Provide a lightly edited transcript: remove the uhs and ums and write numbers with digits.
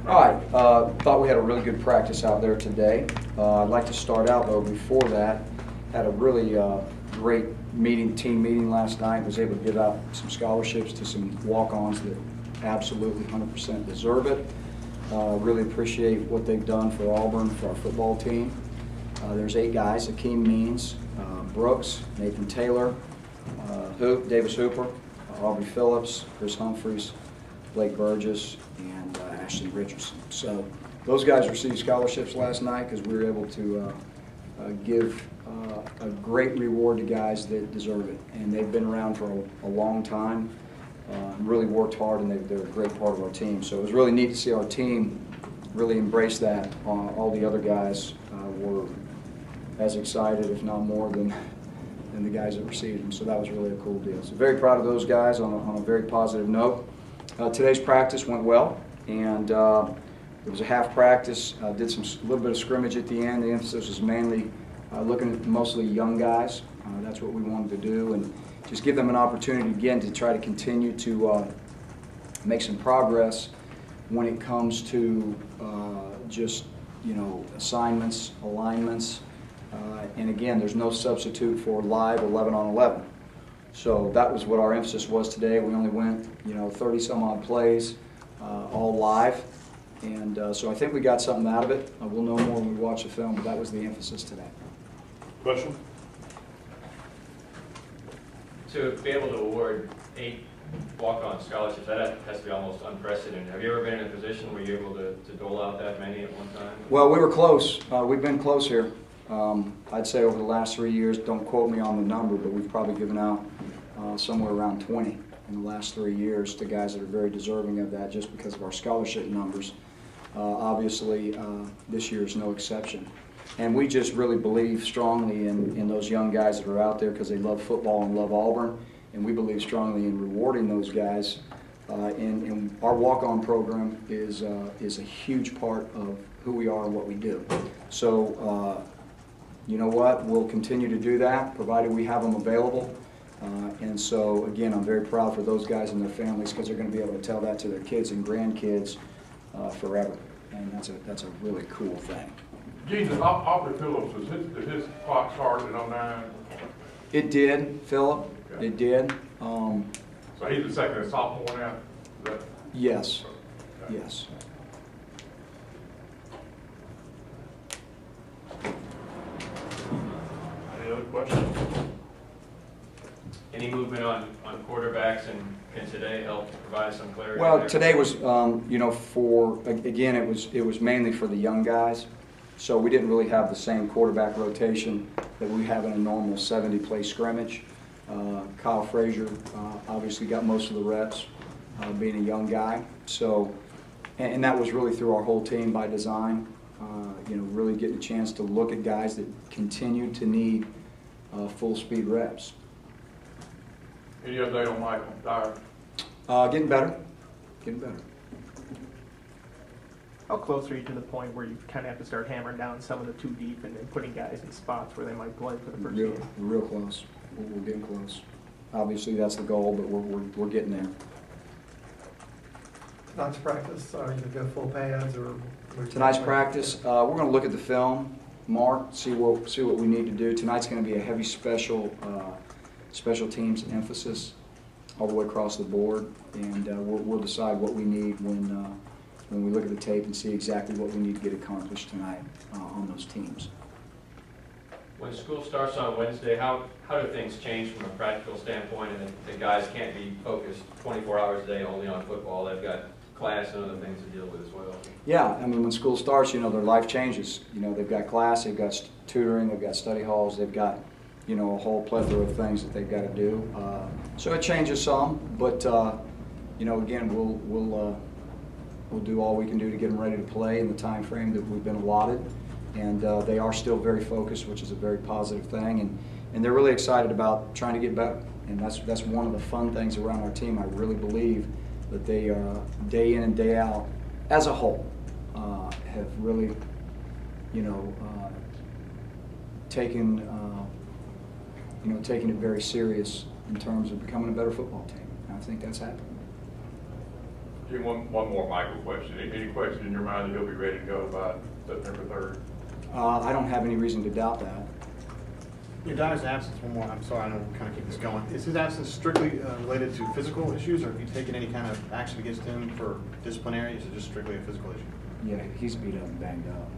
All right, thought we had a really good practice out there today. I'd like to start out, though, before that, had a really great team meeting last night. Was able to give out some scholarships to some walk-ons that absolutely 100% deserve it. Really appreciate what they've done for Auburn, for our football team. There's 8 guys: Akeem Means, Brooks, Nathan Taylor, Davis Hooper, Aubrey Phillips, Chris Humphreys, Blake Burgess, and Ashley Richardson. So those guys received scholarships last night because we were able to give a great reward to guys that deserve it. And they've been around for a long time, really worked hard, and they're a great part of our team. So it was really neat to see our team really embrace that. All the other guys were as excited, if not more, than the guys that received them. So that was really a cool deal. So very proud of those guys on a very positive note. Today's practice went well, and it was a half practice. Did a little bit of scrimmage at the end. The emphasis was mainly looking at mostly young guys. That's what we wanted to do, and just give them an opportunity again to try to continue to make some progress when it comes to just, you know, assignments, alignments, and again, there's no substitute for live 11-on-11. So that was what our emphasis was today. We only went, 30 some odd plays, all live, and so I think we got something out of it. We'll know more when we watch the film, but that was the emphasis today. Question? To be able to award 8 walk-on scholarships, that has to be almost unprecedented. Have you ever been in a position where you're able to dole out that many at one time? Well, we were close. We've been close here. I'd say over the last 3 years, don't quote me on the number, but we've probably given out somewhere around 20 in the last 3 years to guys that are very deserving of that just because of our scholarship numbers. Obviously, this year is no exception. And we just really believe strongly in those young guys that are out there because they love football and love Auburn, and we believe strongly in rewarding those guys. And our walk-on program is a huge part of who we are and what we do. So, you know what? We'll continue to do that, provided we have them available. And so, again, I'm very proud for those guys and their families because they're going to be able to tell that to their kids and grandkids forever. And that's a really cool thing. Gene, Aubrey Phillips, did his clock start at 09? It did, Philip. Okay. It did. So he's the second sophomore now? Yes. Okay. Yes. Any other questions? Any movement on quarterbacks, and can today help provide some clarity? Well, there? today was, again, it was mainly for the young guys. So we didn't really have the same quarterback rotation that we have in a normal 70-play scrimmage. Kyle Frazier obviously got most of the reps, being a young guy. So, and that was really through our whole team by design. Really getting a chance to look at guys that continue to need full-speed reps. Any update on Michael Dyer? Getting better. Getting better. How close are you to the point where you kind of have to start hammering down some of the too deep and then putting guys in spots where they might play for the first game? We're real close. We're getting close. Obviously, that's the goal, but we're getting there. Tonight's practice, are you going to go full pads or? Tonight's practice, we're going to look at the film, Mark, see what we need to do. Tonight's going to be a heavy special teams emphasis all the way across the board, and we'll decide what we need when we look at the tape and see exactly what we need to get accomplished tonight on those teams. When school starts on Wednesday, how do things change from a practical standpoint, and the guys can't be focused 24 hours a day only on football? They've got class and other things to deal with as well. Yeah, I mean, when school starts, their life changes. They've got class, they've got tutoring, they've got study halls, they've got, a whole plethora of things that they've got to do. So it changes some, but, again, we'll do all we can do to get them ready to play in the time frame that we've been allotted. And they are still very focused, which is a very positive thing. And they're really excited about trying to get better. And that's one of the fun things around our team. I really believe that they, day in and day out, as a whole, have really, taken it very serious in terms of becoming a better football team. And I think that's happening. Jim, one more Michael question. Any question in your mind that he'll be ready to go by September 3rd? I don't have any reason to doubt that. Your daughter's absence, one more, I'm sorry, I know we're kind of keep this going. Is his absence strictly related to physical issues, or have you taken any kind of action against him for disciplinary? Is it just strictly a physical issue? Yeah, he's beat up and banged up.